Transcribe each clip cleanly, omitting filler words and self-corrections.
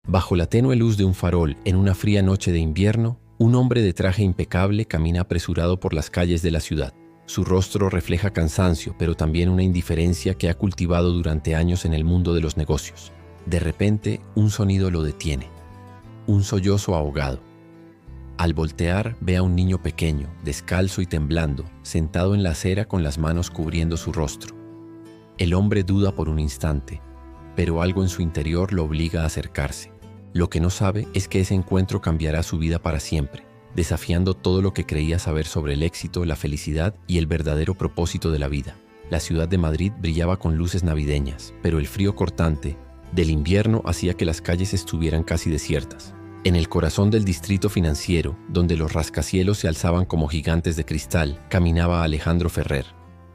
Bajo la tenue luz de un farol, en una fría noche de invierno, un hombre de traje impecable camina apresurado por las calles de la ciudad. Su rostro refleja cansancio, pero también una indiferencia que ha cultivado durante años en el mundo de los negocios. De repente, un sonido lo detiene. Un sollozo ahogado. Al voltear, ve a un niño pequeño, descalzo y temblando, sentado en la acera con las manos cubriendo su rostro. El hombre duda por un instante, pero algo en su interior lo obliga a acercarse. Lo que no sabe es que ese encuentro cambiará su vida para siempre, desafiando todo lo que creía saber sobre el éxito, la felicidad y el verdadero propósito de la vida. La ciudad de Madrid brillaba con luces navideñas, pero el frío cortante del invierno hacía que las calles estuvieran casi desiertas. En el corazón del distrito financiero, donde los rascacielos se alzaban como gigantes de cristal, caminaba Alejandro Ferrer,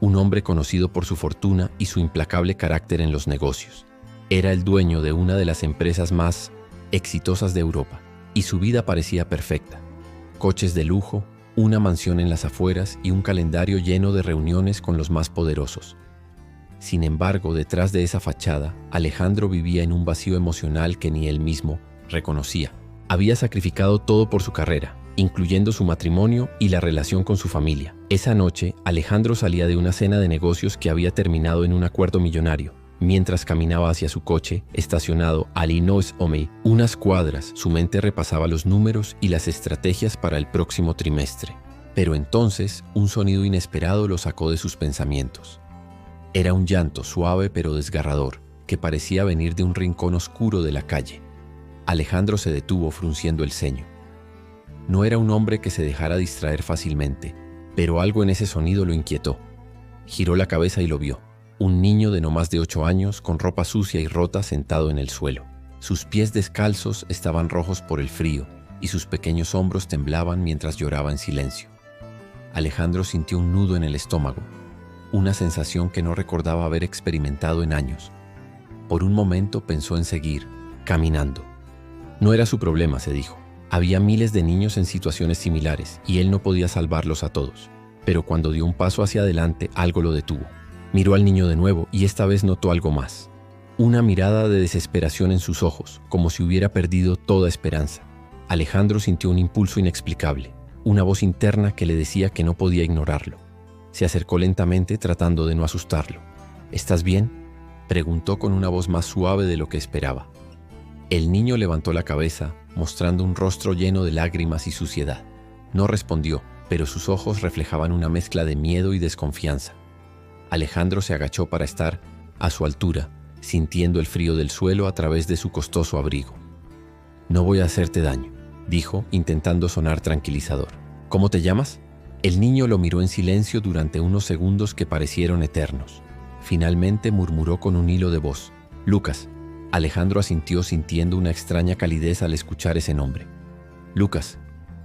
un hombre conocido por su fortuna y su implacable carácter en los negocios. Era el dueño de una de las empresas más exitosas de Europa, y su vida parecía perfecta. Coches de lujo, una mansión en las afueras y un calendario lleno de reuniones con los más poderosos. Sin embargo, detrás de esa fachada, Alejandro vivía en un vacío emocional que ni él mismo reconocía. Había sacrificado todo por su carrera, incluyendo su matrimonio y la relación con su familia. Esa noche, Alejandro salía de una cena de negocios que había terminado en un acuerdo millonario. Mientras caminaba hacia su coche, estacionado a Linois-Homey, unas cuadras, su mente repasaba los números y las estrategias para el próximo trimestre. Pero entonces, un sonido inesperado lo sacó de sus pensamientos. Era un llanto suave pero desgarrador, que parecía venir de un rincón oscuro de la calle. Alejandro se detuvo frunciendo el ceño. No era un hombre que se dejara distraer fácilmente, pero algo en ese sonido lo inquietó. Giró la cabeza y lo vio. Un niño de no más de 8 años, con ropa sucia y rota, sentado en el suelo. Sus pies descalzos estaban rojos por el frío, y sus pequeños hombros temblaban mientras lloraba en silencio. Alejandro sintió un nudo en el estómago, una sensación que no recordaba haber experimentado en años. Por un momento pensó en seguir, caminando. No era su problema, se dijo. Había miles de niños en situaciones similares, y él no podía salvarlos a todos. Pero cuando dio un paso hacia adelante, algo lo detuvo. Miró al niño de nuevo y esta vez notó algo más. Una mirada de desesperación en sus ojos, como si hubiera perdido toda esperanza. Alejandro sintió un impulso inexplicable, una voz interna que le decía que no podía ignorarlo. Se acercó lentamente tratando de no asustarlo. ¿Estás bien?, preguntó con una voz más suave de lo que esperaba. El niño levantó la cabeza, mostrando un rostro lleno de lágrimas y suciedad. No respondió, pero sus ojos reflejaban una mezcla de miedo y desconfianza. Alejandro se agachó para estar a su altura, sintiendo el frío del suelo a través de su costoso abrigo. «No voy a hacerte daño», dijo, intentando sonar tranquilizador. «¿Cómo te llamas?». El niño lo miró en silencio durante unos segundos que parecieron eternos. Finalmente murmuró con un hilo de voz: «Lucas». Alejandro asintió sintiendo una extraña calidez al escuchar ese nombre. «Lucas,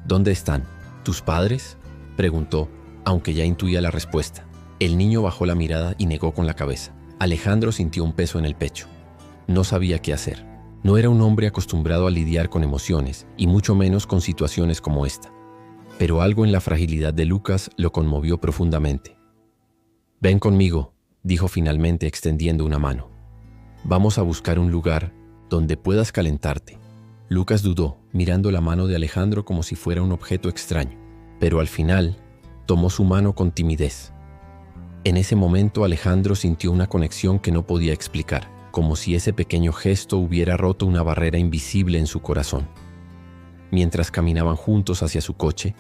¿dónde están? ¿Tus padres?», preguntó, aunque ya intuía la respuesta. El niño bajó la mirada y negó con la cabeza. Alejandro sintió un peso en el pecho. No sabía qué hacer. No era un hombre acostumbrado a lidiar con emociones, y mucho menos con situaciones como esta. Pero algo en la fragilidad de Lucas lo conmovió profundamente. «Ven conmigo», dijo finalmente extendiendo una mano. «Vamos a buscar un lugar donde puedas calentarte». Lucas dudó, mirando la mano de Alejandro como si fuera un objeto extraño, pero al final tomó su mano con timidez. En ese momento Alejandro sintió una conexión que no podía explicar, como si ese pequeño gesto hubiera roto una barrera invisible en su corazón. Mientras caminaban juntos hacia su coche,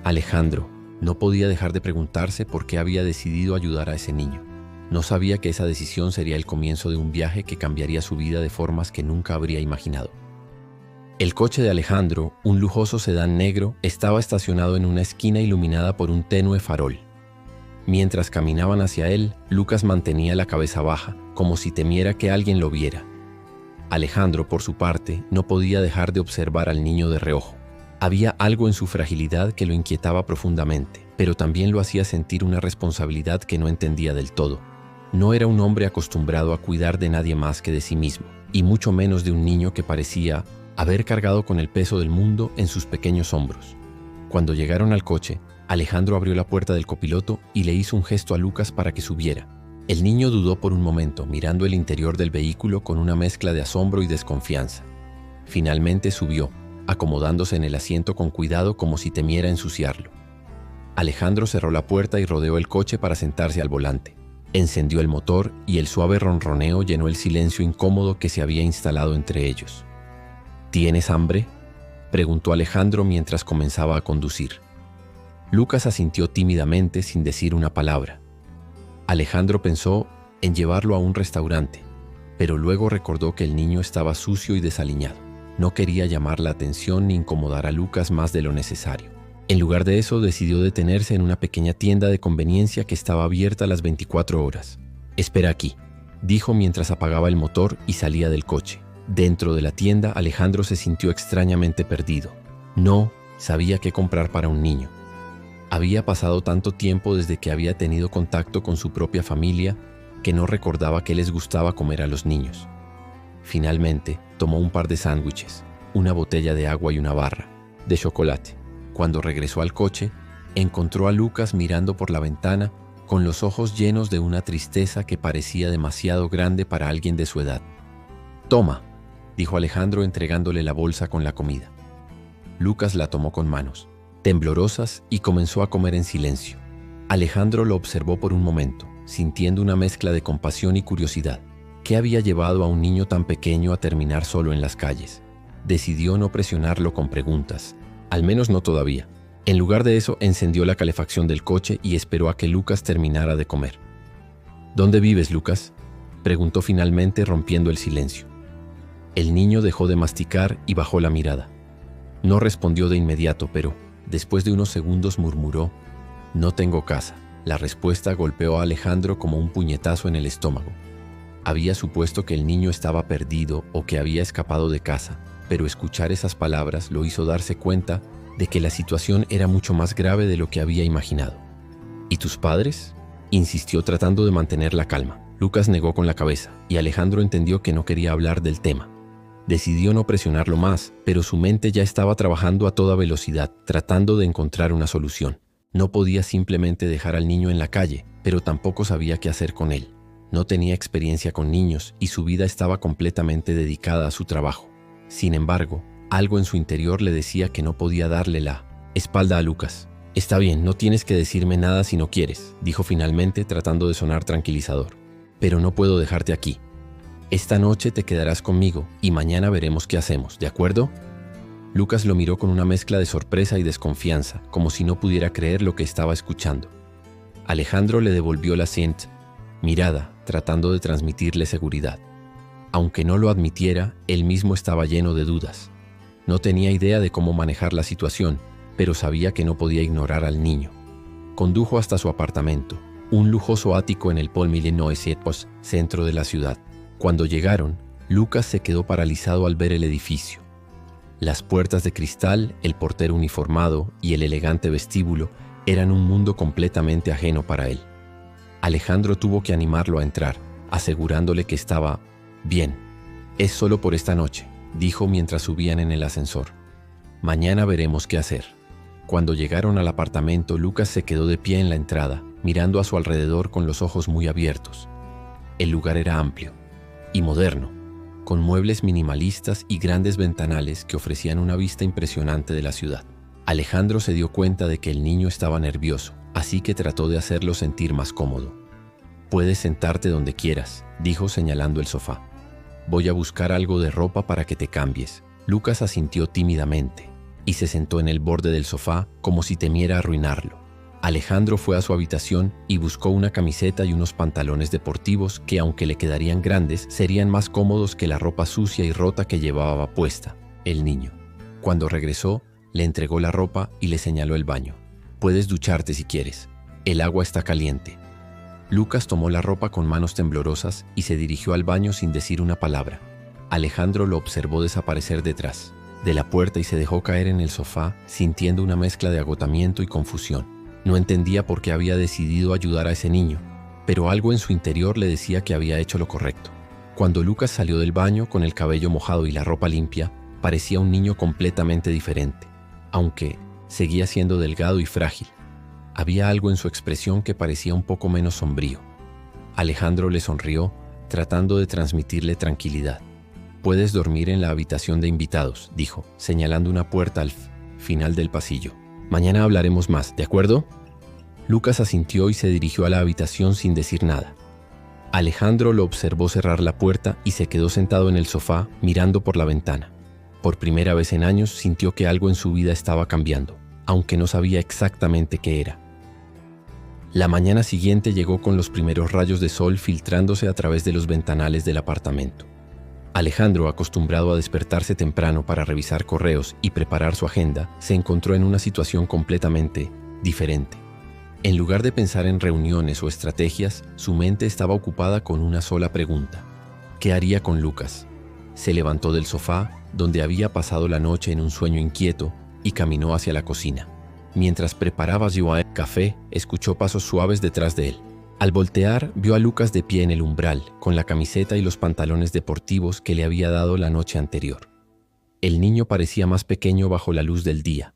Alejandro no podía dejar de preguntarse por qué había decidido ayudar a ese niño. No sabía que esa decisión sería el comienzo de un viaje que cambiaría su vida de formas que nunca habría imaginado. El coche de Alejandro, un lujoso sedán negro, estaba estacionado en una esquina iluminada por un tenue farol. Mientras caminaban hacia él, Lucas mantenía la cabeza baja, como si temiera que alguien lo viera. Alejandro, por su parte, no podía dejar de observar al niño de reojo. Había algo en su fragilidad que lo inquietaba profundamente, pero también lo hacía sentir una responsabilidad que no entendía del todo. No era un hombre acostumbrado a cuidar de nadie más que de sí mismo, y mucho menos de un niño que parecía haber cargado con el peso del mundo en sus pequeños hombros. Cuando llegaron al coche, Alejandro abrió la puerta del copiloto y le hizo un gesto a Lucas para que subiera. El niño dudó por un momento, mirando el interior del vehículo con una mezcla de asombro y desconfianza. Finalmente subió, acomodándose en el asiento con cuidado como si temiera ensuciarlo. Alejandro cerró la puerta y rodeó el coche para sentarse al volante. Encendió el motor y el suave ronroneo llenó el silencio incómodo que se había instalado entre ellos. ¿Tienes hambre?, preguntó Alejandro mientras comenzaba a conducir. Lucas asintió tímidamente sin decir una palabra. Alejandro pensó en llevarlo a un restaurante, pero luego recordó que el niño estaba sucio y desaliñado. No quería llamar la atención ni incomodar a Lucas más de lo necesario. En lugar de eso, decidió detenerse en una pequeña tienda de conveniencia que estaba abierta las 24 horas. «Espera aquí», dijo mientras apagaba el motor y salía del coche. Dentro de la tienda, Alejandro se sintió extrañamente perdido. No sabía qué comprar para un niño. Había pasado tanto tiempo desde que había tenido contacto con su propia familia que no recordaba qué les gustaba comer a los niños. Finalmente, tomó un par de sándwiches, una botella de agua y una barra de chocolate. Cuando regresó al coche, encontró a Lucas mirando por la ventana con los ojos llenos de una tristeza que parecía demasiado grande para alguien de su edad. «Toma», dijo Alejandro entregándole la bolsa con la comida. Lucas la tomó con manos temblorosas y comenzó a comer en silencio. Alejandro lo observó por un momento, sintiendo una mezcla de compasión y curiosidad. ¿Qué había llevado a un niño tan pequeño a terminar solo en las calles? Decidió no presionarlo con preguntas, al menos no todavía. En lugar de eso, encendió la calefacción del coche y esperó a que Lucas terminara de comer. «¿Dónde vives, Lucas?», preguntó finalmente, rompiendo el silencio. El niño dejó de masticar y bajó la mirada. No respondió de inmediato, pero después de unos segundos murmuró: «No tengo casa». La respuesta golpeó a Alejandro como un puñetazo en el estómago. Había supuesto que el niño estaba perdido o que había escapado de casa, pero escuchar esas palabras lo hizo darse cuenta de que la situación era mucho más grave de lo que había imaginado. «¿Y tus padres?», insistió tratando de mantener la calma. Lucas negó con la cabeza y Alejandro entendió que no quería hablar del tema. Decidió no presionarlo más, pero su mente ya estaba trabajando a toda velocidad, tratando de encontrar una solución. No podía simplemente dejar al niño en la calle, pero tampoco sabía qué hacer con él. No tenía experiencia con niños y su vida estaba completamente dedicada a su trabajo. Sin embargo, algo en su interior le decía que no podía darle la espalda a Lucas. «Está bien, no tienes que decirme nada si no quieres», dijo finalmente tratando de sonar tranquilizador. «Pero no puedo dejarte aquí. Esta noche te quedarás conmigo y mañana veremos qué hacemos, ¿de acuerdo?». Lucas lo miró con una mezcla de sorpresa y desconfianza, como si no pudiera creer lo que estaba escuchando. Alejandro le devolvió la mirada, tratando de transmitirle seguridad. Aunque no lo admitiera, él mismo estaba lleno de dudas. No tenía idea de cómo manejar la situación, pero sabía que no podía ignorar al niño. Condujo hasta su apartamento, un lujoso ático en el Paul Millenois centro de la ciudad. Cuando llegaron, Lucas se quedó paralizado al ver el edificio. Las puertas de cristal, el portero uniformado y el elegante vestíbulo eran un mundo completamente ajeno para él. Alejandro tuvo que animarlo a entrar, asegurándole que estaba bien. «Es solo por esta noche», dijo mientras subían en el ascensor. «Mañana veremos qué hacer». Cuando llegaron al apartamento, Lucas se quedó de pie en la entrada, mirando a su alrededor con los ojos muy abiertos. El lugar era amplio y moderno, con muebles minimalistas y grandes ventanales que ofrecían una vista impresionante de la ciudad. Alejandro se dio cuenta de que el niño estaba nervioso, así que trató de hacerlo sentir más cómodo. «Puedes sentarte donde quieras», dijo señalando el sofá. «Voy a buscar algo de ropa para que te cambies». Lucas asintió tímidamente y se sentó en el borde del sofá como si temiera arruinarlo. Alejandro fue a su habitación y buscó una camiseta y unos pantalones deportivos que, aunque le quedarían grandes, serían más cómodos que la ropa sucia y rota que llevaba puesta el niño. Cuando regresó, le entregó la ropa y le señaló el baño. «Puedes ducharte si quieres. El agua está caliente». Lucas tomó la ropa con manos temblorosas y se dirigió al baño sin decir una palabra. Alejandro lo observó desaparecer detrás de la puerta y se dejó caer en el sofá, sintiendo una mezcla de agotamiento y confusión. No entendía por qué había decidido ayudar a ese niño, pero algo en su interior le decía que había hecho lo correcto. Cuando Lucas salió del baño con el cabello mojado y la ropa limpia, parecía un niño completamente diferente, aunque seguía siendo delgado y frágil. Había algo en su expresión que parecía un poco menos sombrío. Alejandro le sonrió, tratando de transmitirle tranquilidad. Puedes dormir en la habitación de invitados, dijo, señalando una puerta al final del pasillo. Mañana hablaremos más, ¿de acuerdo? Lucas asintió y se dirigió a la habitación sin decir nada. Alejandro lo observó cerrar la puerta y se quedó sentado en el sofá mirando por la ventana. Por primera vez en años sintió que algo en su vida estaba cambiando, aunque no sabía exactamente qué era. La mañana siguiente llegó con los primeros rayos de sol filtrándose a través de los ventanales del apartamento. Alejandro, acostumbrado a despertarse temprano para revisar correos y preparar su agenda, se encontró en una situación completamente diferente. En lugar de pensar en reuniones o estrategias, su mente estaba ocupada con una sola pregunta: ¿qué haría con Lucas? Se levantó del sofá, donde había pasado la noche en un sueño inquieto, y caminó hacia la cocina. Mientras preparaba el café, escuchó pasos suaves detrás de él. Al voltear, vio a Lucas de pie en el umbral, con la camiseta y los pantalones deportivos que le había dado la noche anterior. El niño parecía más pequeño bajo la luz del día,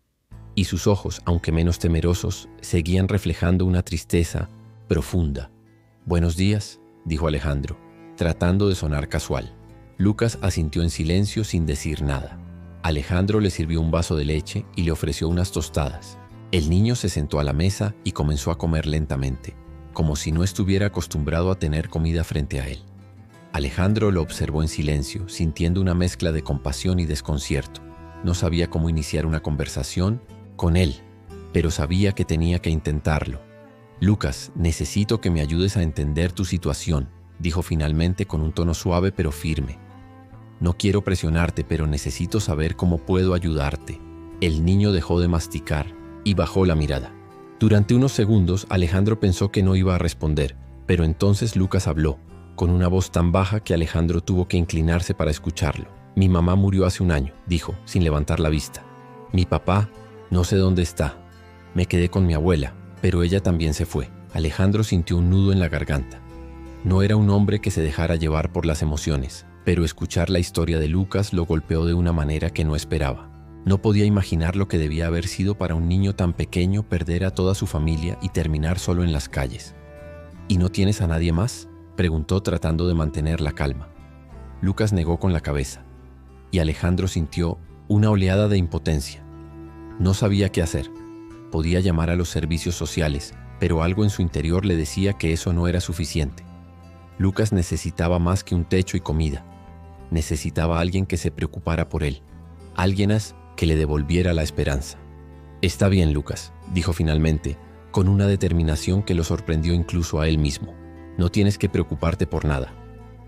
y sus ojos, aunque menos temerosos, seguían reflejando una tristeza profunda. «Buenos días», dijo Alejandro, tratando de sonar casual. Lucas asintió en silencio sin decir nada. Alejandro le sirvió un vaso de leche y le ofreció unas tostadas. El niño se sentó a la mesa y comenzó a comer lentamente, como si no estuviera acostumbrado a tener comida frente a él. Alejandro lo observó en silencio, sintiendo una mezcla de compasión y desconcierto. No sabía cómo iniciar una conversación con él, pero sabía que tenía que intentarlo. «Lucas, necesito que me ayudes a entender tu situación», dijo finalmente con un tono suave pero firme. «No quiero presionarte, pero necesito saber cómo puedo ayudarte». El niño dejó de masticar y bajó la mirada. Durante unos segundos, Alejandro pensó que no iba a responder, pero entonces Lucas habló, con una voz tan baja que Alejandro tuvo que inclinarse para escucharlo. «Mi mamá murió hace un año», dijo, sin levantar la vista. «Mi papá, no sé dónde está. Me quedé con mi abuela, pero ella también se fue». Alejandro sintió un nudo en la garganta. No era un hombre que se dejara llevar por las emociones, pero escuchar la historia de Lucas lo golpeó de una manera que no esperaba. No podía imaginar lo que debía haber sido para un niño tan pequeño perder a toda su familia y terminar solo en las calles. «¿Y no tienes a nadie más?», preguntó tratando de mantener la calma. Lucas negó con la cabeza, y Alejandro sintió una oleada de impotencia. No sabía qué hacer. Podía llamar a los servicios sociales, pero algo en su interior le decía que eso no era suficiente. Lucas necesitaba más que un techo y comida. Necesitaba a alguien que se preocupara por él, alguien que le devolviera la esperanza. «Está bien, Lucas», dijo finalmente, con una determinación que lo sorprendió incluso a él mismo. «No tienes que preocuparte por nada.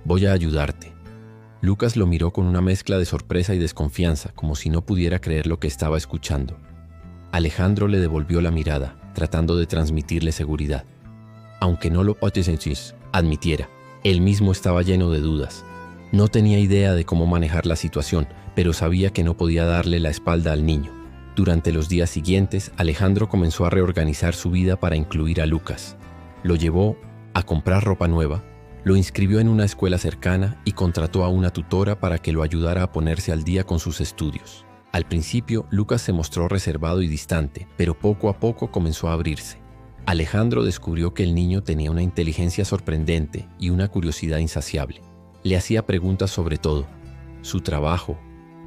Voy a ayudarte». Lucas lo miró con una mezcla de sorpresa y desconfianza, como si no pudiera creer lo que estaba escuchando. Alejandro le devolvió la mirada, tratando de transmitirle seguridad. Aunque no lo admitiera, él mismo estaba lleno de dudas. No tenía idea de cómo manejar la situación, pero sabía que no podía darle la espalda al niño. Durante los días siguientes, Alejandro comenzó a reorganizar su vida para incluir a Lucas. Lo llevó a comprar ropa nueva, lo inscribió en una escuela cercana y contrató a una tutora para que lo ayudara a ponerse al día con sus estudios. Al principio, Lucas se mostró reservado y distante, pero poco a poco comenzó a abrirse. Alejandro descubrió que el niño tenía una inteligencia sorprendente y una curiosidad insaciable. Le hacía preguntas sobre todo: su trabajo,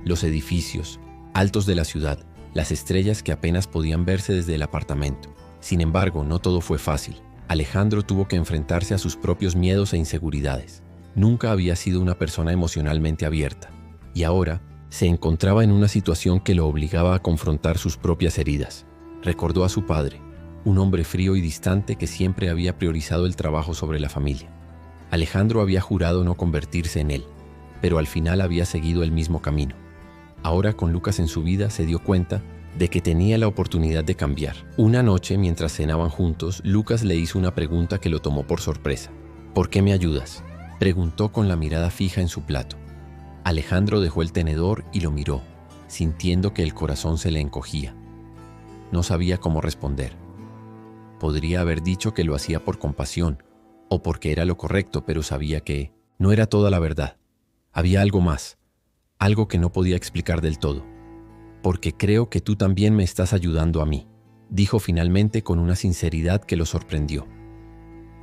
los edificios altos de la ciudad, las estrellas que apenas podían verse desde el apartamento. Sin embargo, no todo fue fácil. Alejandro tuvo que enfrentarse a sus propios miedos e inseguridades. Nunca había sido una persona emocionalmente abierta, y ahora se encontraba en una situación que lo obligaba a confrontar sus propias heridas. Recordó a su padre, un hombre frío y distante que siempre había priorizado el trabajo sobre la familia. Alejandro había jurado no convertirse en él, pero al final había seguido el mismo camino. Ahora, con Lucas en su vida, se dio cuenta de que tenía la oportunidad de cambiar. Una noche, mientras cenaban juntos, Lucas le hizo una pregunta que lo tomó por sorpresa. «¿Por qué me ayudas?», preguntó con la mirada fija en su plato. Alejandro dejó el tenedor y lo miró, sintiendo que el corazón se le encogía. No sabía cómo responder. Podría haber dicho que lo hacía por compasión o porque era lo correcto, pero sabía que no era toda la verdad. Había algo más, algo que no podía explicar del todo. «Porque creo que tú también me estás ayudando a mí», dijo finalmente con una sinceridad que lo sorprendió.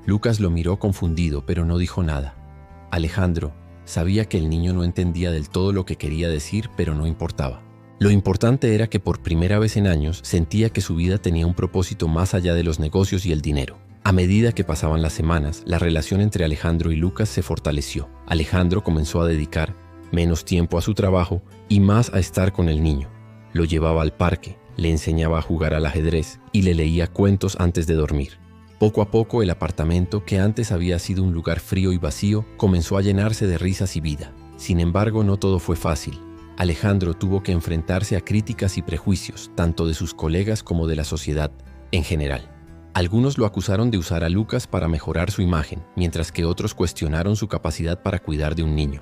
Lucas lo miró confundido, pero no dijo nada. «Alejandro, Sabía que el niño no entendía del todo lo que quería decir, pero no importaba. Lo importante era que por primera vez en años sentía que su vida tenía un propósito más allá de los negocios y el dinero. A medida que pasaban las semanas, la relación entre Alejandro y Lucas se fortaleció. Alejandro comenzó a dedicar menos tiempo a su trabajo y más a estar con el niño. Lo llevaba al parque, le enseñaba a jugar al ajedrez y le leía cuentos antes de dormir. Poco a poco el apartamento, que antes había sido un lugar frío y vacío, comenzó a llenarse de risas y vida. Sin embargo, no todo fue fácil. Alejandro tuvo que enfrentarse a críticas y prejuicios, tanto de sus colegas como de la sociedad en general. Algunos lo acusaron de usar a Lucas para mejorar su imagen, mientras que otros cuestionaron su capacidad para cuidar de un niño.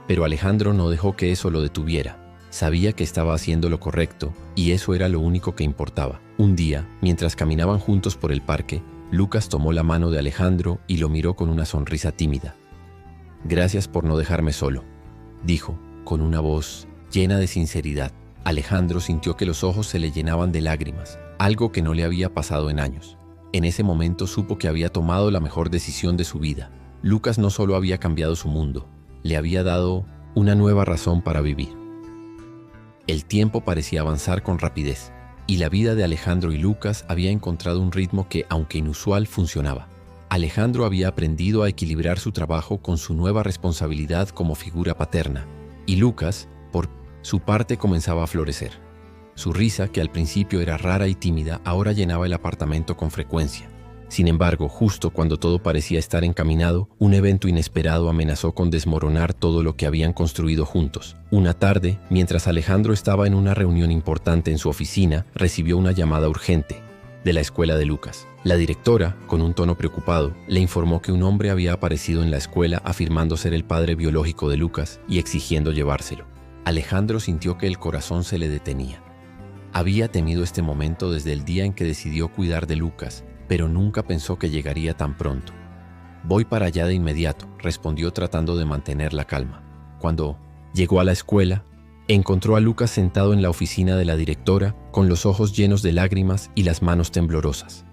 Pero Alejandro no dejó que eso lo detuviera. Sabía que estaba haciendo lo correcto y eso era lo único que importaba. Un día, mientras caminaban juntos por el parque, Lucas tomó la mano de Alejandro y lo miró con una sonrisa tímida. «Gracias por no dejarme solo», dijo, con una voz llena de sinceridad. Alejandro sintió que los ojos se le llenaban de lágrimas, algo que no le había pasado en años. En ese momento supo que había tomado la mejor decisión de su vida. Lucas no solo había cambiado su mundo, le había dado una nueva razón para vivir. El tiempo parecía avanzar con rapidez, y la vida de Alejandro y Lucas había encontrado un ritmo que, aunque inusual, funcionaba. Alejandro había aprendido a equilibrar su trabajo con su nueva responsabilidad como figura paterna, y Lucas, por su parte, comenzaba a florecer. Su risa, que al principio era rara y tímida, ahora llenaba el apartamento con frecuencia. Sin embargo, justo cuando todo parecía estar encaminado, un evento inesperado amenazó con desmoronar todo lo que habían construido juntos. Una tarde, mientras Alejandro estaba en una reunión importante en su oficina, recibió una llamada urgente de la escuela de Lucas. La directora, con un tono preocupado, le informó que un hombre había aparecido en la escuela afirmando ser el padre biológico de Lucas y exigiendo llevárselo. Alejandro sintió que el corazón se le detenía. Había temido este momento desde el día en que decidió cuidar de Lucas, pero nunca pensó que llegaría tan pronto. «Voy para allá de inmediato», respondió tratando de mantener la calma. Cuando llegó a la escuela, encontró a Lucas sentado en la oficina de la directora, con los ojos llenos de lágrimas y las manos temblorosas.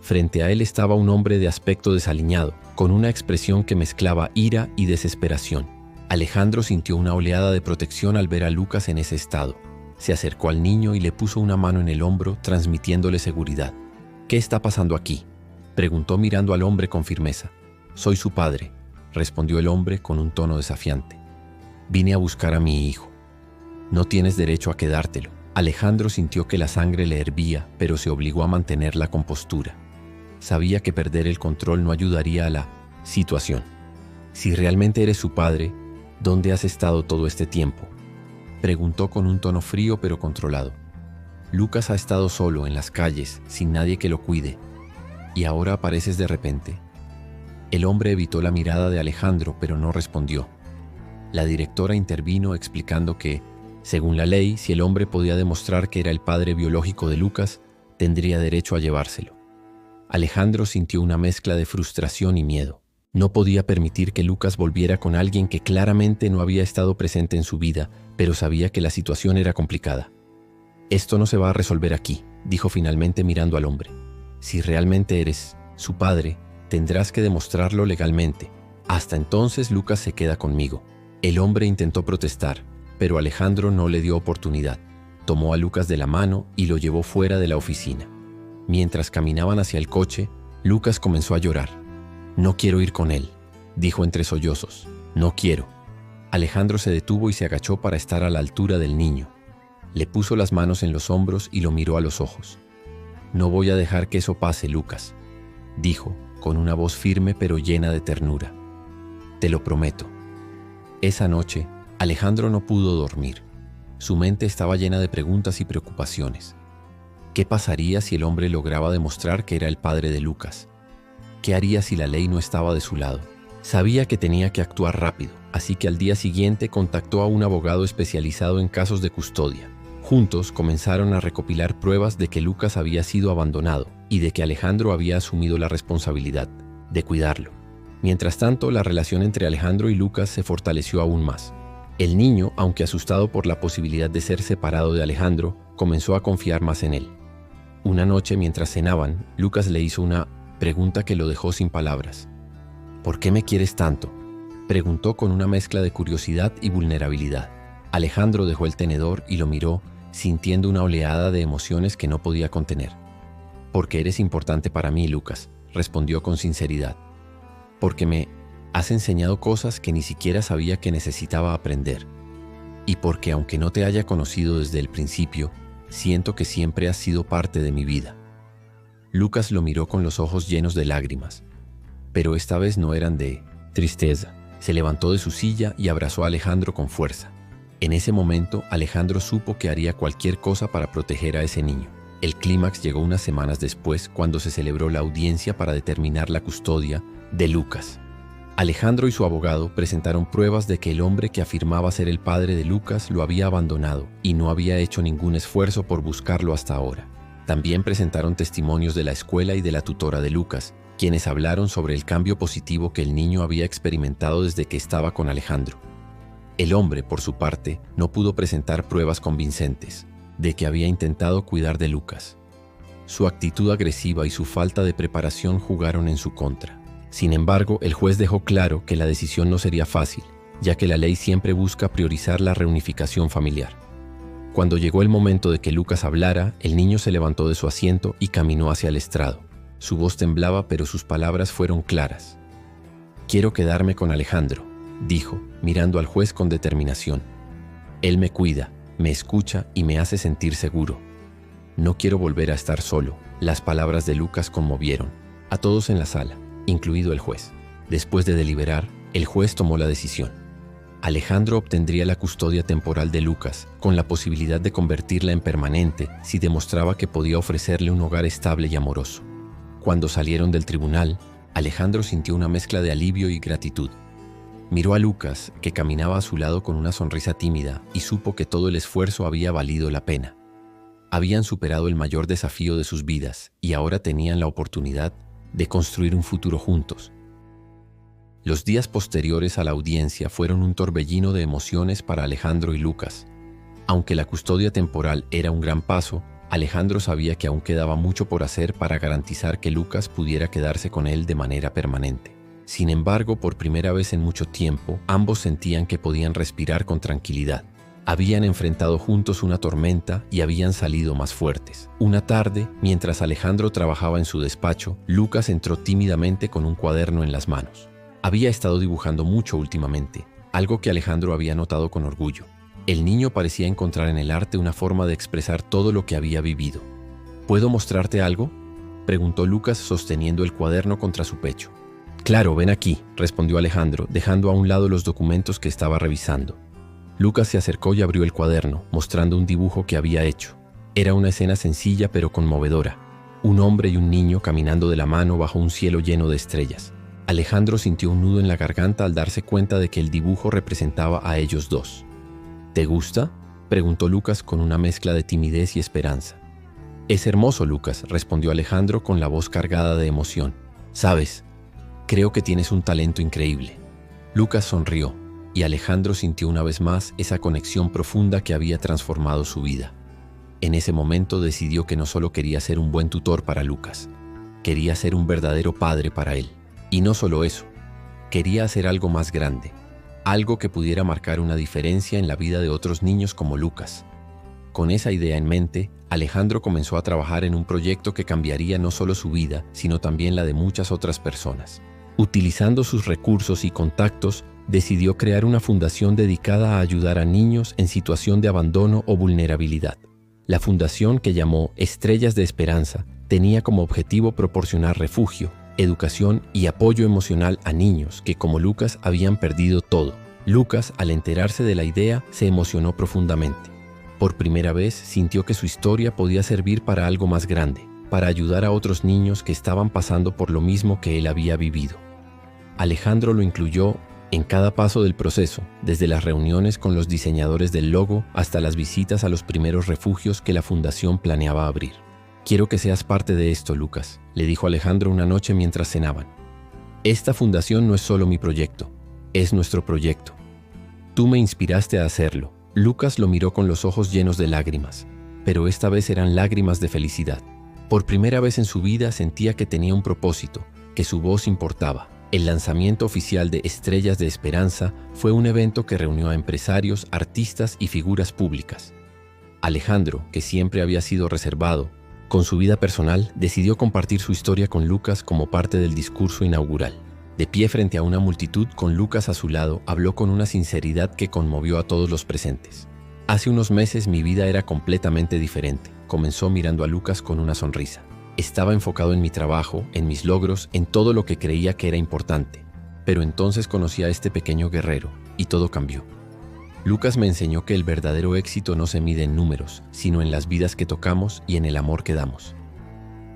Frente a él estaba un hombre de aspecto desaliñado, con una expresión que mezclaba ira y desesperación. Alejandro sintió una oleada de protección al ver a Lucas en ese estado. Se acercó al niño y le puso una mano en el hombro, transmitiéndole seguridad. «¿Qué está pasando aquí?», preguntó mirando al hombre con firmeza. «Soy su padre», respondió el hombre con un tono desafiante. «Vine a buscar a mi hijo». «No tienes derecho a quedártelo». Alejandro sintió que la sangre le hervía, pero se obligó a mantener la compostura. Sabía que perder el control no ayudaría a la situación. «Si realmente eres su padre, ¿dónde has estado todo este tiempo?», preguntó con un tono frío pero controlado. «Lucas ha estado solo en las calles, sin nadie que lo cuide, y ahora apareces de repente». El hombre evitó la mirada de Alejandro, pero no respondió. La directora intervino explicando que, según la ley, si el hombre podía demostrar que era el padre biológico de Lucas, tendría derecho a llevárselo. Alejandro sintió una mezcla de frustración y miedo. No podía permitir que Lucas volviera con alguien que claramente no había estado presente en su vida, pero sabía que la situación era complicada. «Esto no se va a resolver aquí», dijo finalmente mirando al hombre. «Si realmente eres su padre, tendrás que demostrarlo legalmente. Hasta entonces Lucas se queda conmigo». El hombre intentó protestar, pero Alejandro no le dio oportunidad. Tomó a Lucas de la mano y lo llevó fuera de la oficina. Mientras caminaban hacia el coche, Lucas comenzó a llorar. «No quiero ir con él», dijo entre sollozos. «No quiero». Alejandro se detuvo y se agachó para estar a la altura del niño. Le puso las manos en los hombros y lo miró a los ojos. «No voy a dejar que eso pase, Lucas», dijo, con una voz firme pero llena de ternura. «Te lo prometo». Esa noche, Alejandro no pudo dormir. Su mente estaba llena de preguntas y preocupaciones. ¿Qué pasaría si el hombre lograba demostrar que era el padre de Lucas? ¿Qué haría si la ley no estaba de su lado? Sabía que tenía que actuar rápido, así que al día siguiente contactó a un abogado especializado en casos de custodia. Juntos comenzaron a recopilar pruebas de que Lucas había sido abandonado y de que Alejandro había asumido la responsabilidad de cuidarlo. Mientras tanto, la relación entre Alejandro y Lucas se fortaleció aún más. El niño, aunque asustado por la posibilidad de ser separado de Alejandro, comenzó a confiar más en él. Una noche, mientras cenaban, Lucas le hizo una pregunta que lo dejó sin palabras. «¿Por qué me quieres tanto?», Preguntó con una mezcla de curiosidad y vulnerabilidad. Alejandro dejó el tenedor y lo miró, sintiendo una oleada de emociones que no podía contener. «Porque eres importante para mí, Lucas», respondió con sinceridad. «Porque me has enseñado cosas que ni siquiera sabía que necesitaba aprender. Y porque aunque no te haya conocido desde el principio, siento que siempre has sido parte de mi vida». Lucas lo miró con los ojos llenos de lágrimas, pero esta vez no eran de tristeza. Se levantó de su silla y abrazó a Alejandro con fuerza. En ese momento, Alejandro supo que haría cualquier cosa para proteger a ese niño. El clímax llegó unas semanas después, cuando se celebró la audiencia para determinar la custodia de Lucas. Alejandro y su abogado presentaron pruebas de que el hombre que afirmaba ser el padre de Lucas lo había abandonado y no había hecho ningún esfuerzo por buscarlo hasta ahora. También presentaron testimonios de la escuela y de la tutora de Lucas, quienes hablaron sobre el cambio positivo que el niño había experimentado desde que estaba con Alejandro. El hombre, por su parte, no pudo presentar pruebas convincentes de que había intentado cuidar de Lucas. Su actitud agresiva y su falta de preparación jugaron en su contra. Sin embargo, el juez dejó claro que la decisión no sería fácil, ya que la ley siempre busca priorizar la reunificación familiar. Cuando llegó el momento de que Lucas hablara, el niño se levantó de su asiento y caminó hacia el estrado. Su voz temblaba, pero sus palabras fueron claras. «Quiero quedarme con Alejandro», dijo, mirando al juez con determinación. «Él me cuida, me escucha y me hace sentir seguro. No quiero volver a estar solo». Las palabras de Lucas conmovieron a todos en la sala, incluido el juez. Después de deliberar, el juez tomó la decisión. Alejandro obtendría la custodia temporal de Lucas, con la posibilidad de convertirla en permanente si demostraba que podía ofrecerle un hogar estable y amoroso. Cuando salieron del tribunal, Alejandro sintió una mezcla de alivio y gratitud. Miró a Lucas, que caminaba a su lado con una sonrisa tímida, y supo que todo el esfuerzo había valido la pena. Habían superado el mayor desafío de sus vidas y ahora tenían la oportunidad de construir un futuro juntos. Los días posteriores a la audiencia fueron un torbellino de emociones para Alejandro y Lucas. Aunque la custodia temporal era un gran paso, Alejandro sabía que aún quedaba mucho por hacer para garantizar que Lucas pudiera quedarse con él de manera permanente. Sin embargo, por primera vez en mucho tiempo, ambos sentían que podían respirar con tranquilidad. Habían enfrentado juntos una tormenta y habían salido más fuertes. Una tarde, mientras Alejandro trabajaba en su despacho, Lucas entró tímidamente con un cuaderno en las manos. Había estado dibujando mucho últimamente, algo que Alejandro había notado con orgullo. El niño parecía encontrar en el arte una forma de expresar todo lo que había vivido. ¿Puedo mostrarte algo?, preguntó Lucas sosteniendo el cuaderno contra su pecho. «Claro, ven aquí», respondió Alejandro, dejando a un lado los documentos que estaba revisando. Lucas se acercó y abrió el cuaderno, mostrando un dibujo que había hecho. Era una escena sencilla pero conmovedora. Un hombre y un niño caminando de la mano bajo un cielo lleno de estrellas. Alejandro sintió un nudo en la garganta al darse cuenta de que el dibujo representaba a ellos dos. «¿Te gusta?», preguntó Lucas con una mezcla de timidez y esperanza. «Es hermoso, Lucas», respondió Alejandro con la voz cargada de emoción. «¿Sabes? Creo que tienes un talento increíble». Lucas sonrió, y Alejandro sintió una vez más esa conexión profunda que había transformado su vida. En ese momento decidió que no solo quería ser un buen tutor para Lucas, quería ser un verdadero padre para él. Y no solo eso, quería hacer algo más grande, algo que pudiera marcar una diferencia en la vida de otros niños como Lucas. Con esa idea en mente, Alejandro comenzó a trabajar en un proyecto que cambiaría no solo su vida, sino también la de muchas otras personas. Utilizando sus recursos y contactos, decidió crear una fundación dedicada a ayudar a niños en situación de abandono o vulnerabilidad. La fundación, que llamó Estrellas de Esperanza, tenía como objetivo proporcionar refugio, educación y apoyo emocional a niños que, como Lucas, habían perdido todo. Lucas, al enterarse de la idea, se emocionó profundamente. Por primera vez sintió que su historia podía servir para algo más grande, para ayudar a otros niños que estaban pasando por lo mismo que él había vivido. Alejandro lo incluyó en cada paso del proceso, desde las reuniones con los diseñadores del logo hasta las visitas a los primeros refugios que la fundación planeaba abrir. «Quiero que seas parte de esto, Lucas», le dijo Alejandro una noche mientras cenaban. «Esta fundación no es solo mi proyecto, es nuestro proyecto. Tú me inspiraste a hacerlo». Lucas lo miró con los ojos llenos de lágrimas, pero esta vez eran lágrimas de felicidad. Por primera vez en su vida sentía que tenía un propósito, que su voz importaba. El lanzamiento oficial de Estrellas de Esperanza fue un evento que reunió a empresarios, artistas y figuras públicas. Alejandro, que siempre había sido reservado con su vida personal, decidió compartir su historia con Lucas como parte del discurso inaugural. De pie frente a una multitud con Lucas a su lado, habló con una sinceridad que conmovió a todos los presentes. Hace unos meses mi vida era completamente diferente, comenzó mirando a Lucas con una sonrisa. Estaba enfocado en mi trabajo, en mis logros, en todo lo que creía que era importante. Pero entonces conocí a este pequeño guerrero, y todo cambió. Lucas me enseñó que el verdadero éxito no se mide en números, sino en las vidas que tocamos y en el amor que damos.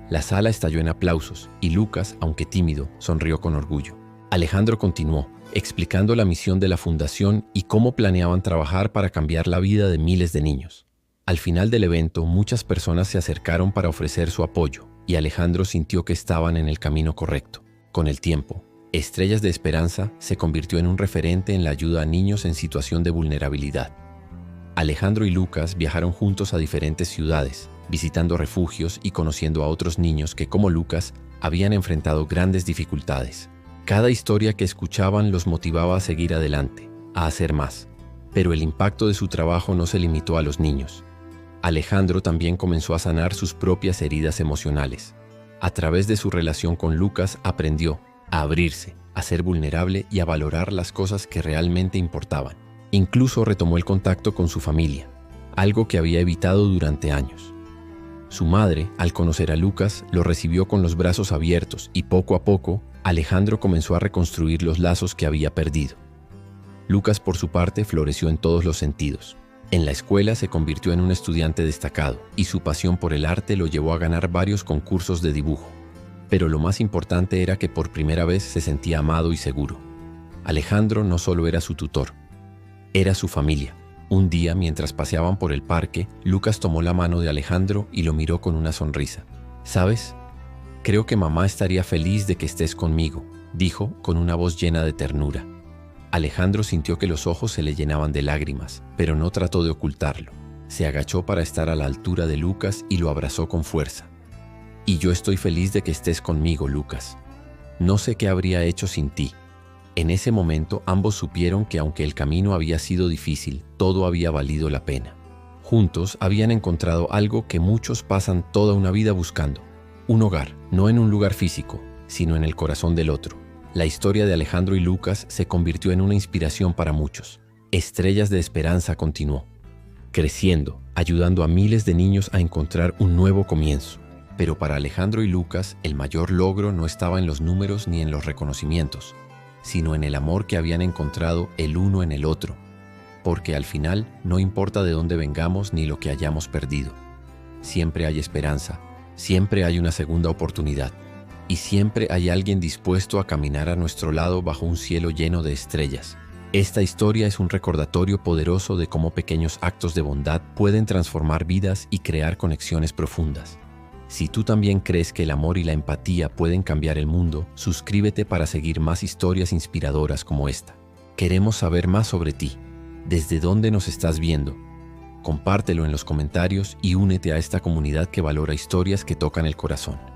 La sala estalló en aplausos, y Lucas, aunque tímido, sonrió con orgullo. Alejandro continuó, explicando la misión de la fundación y cómo planeaban trabajar para cambiar la vida de miles de niños. Al final del evento, muchas personas se acercaron para ofrecer su apoyo, y Alejandro sintió que estaban en el camino correcto. Con el tiempo, Estrellas de Esperanza se convirtió en un referente en la ayuda a niños en situación de vulnerabilidad. Alejandro y Lucas viajaron juntos a diferentes ciudades, visitando refugios y conociendo a otros niños que, como Lucas, habían enfrentado grandes dificultades. Cada historia que escuchaban los motivaba a seguir adelante, a hacer más. Pero el impacto de su trabajo no se limitó a los niños. Alejandro también comenzó a sanar sus propias heridas emocionales. A través de su relación con Lucas aprendió a abrirse, a ser vulnerable y a valorar las cosas que realmente importaban. Incluso retomó el contacto con su familia, algo que había evitado durante años. Su madre, al conocer a Lucas, lo recibió con los brazos abiertos y poco a poco, Alejandro comenzó a reconstruir los lazos que había perdido. Lucas, por su parte, floreció en todos los sentidos. En la escuela se convirtió en un estudiante destacado y su pasión por el arte lo llevó a ganar varios concursos de dibujo. Pero lo más importante era que por primera vez se sentía amado y seguro. Alejandro no solo era su tutor, era su familia. Un día, mientras paseaban por el parque, Lucas tomó la mano de Alejandro y lo miró con una sonrisa. ¿Sabes? Creo que mamá estaría feliz de que estés conmigo, dijo con una voz llena de ternura. Alejandro sintió que los ojos se le llenaban de lágrimas, pero no trató de ocultarlo. Se agachó para estar a la altura de Lucas y lo abrazó con fuerza. Y yo estoy feliz de que estés conmigo, Lucas. No sé qué habría hecho sin ti. En ese momento ambos supieron que aunque el camino había sido difícil, todo había valido la pena. Juntos habían encontrado algo que muchos pasan toda una vida buscando. Un hogar, no en un lugar físico, sino en el corazón del otro. La historia de Alejandro y Lucas se convirtió en una inspiración para muchos. Estrellas de Esperanza continuó, creciendo, ayudando a miles de niños a encontrar un nuevo comienzo. Pero para Alejandro y Lucas, el mayor logro no estaba en los números ni en los reconocimientos, sino en el amor que habían encontrado el uno en el otro. Porque al final, no importa de dónde vengamos ni lo que hayamos perdido. Siempre hay esperanza, siempre hay una segunda oportunidad, y siempre hay alguien dispuesto a caminar a nuestro lado bajo un cielo lleno de estrellas. Esta historia es un recordatorio poderoso de cómo pequeños actos de bondad pueden transformar vidas y crear conexiones profundas. Si tú también crees que el amor y la empatía pueden cambiar el mundo, suscríbete para seguir más historias inspiradoras como esta. Queremos saber más sobre ti. ¿Desde dónde nos estás viendo? Compártelo en los comentarios y únete a esta comunidad que valora historias que tocan el corazón.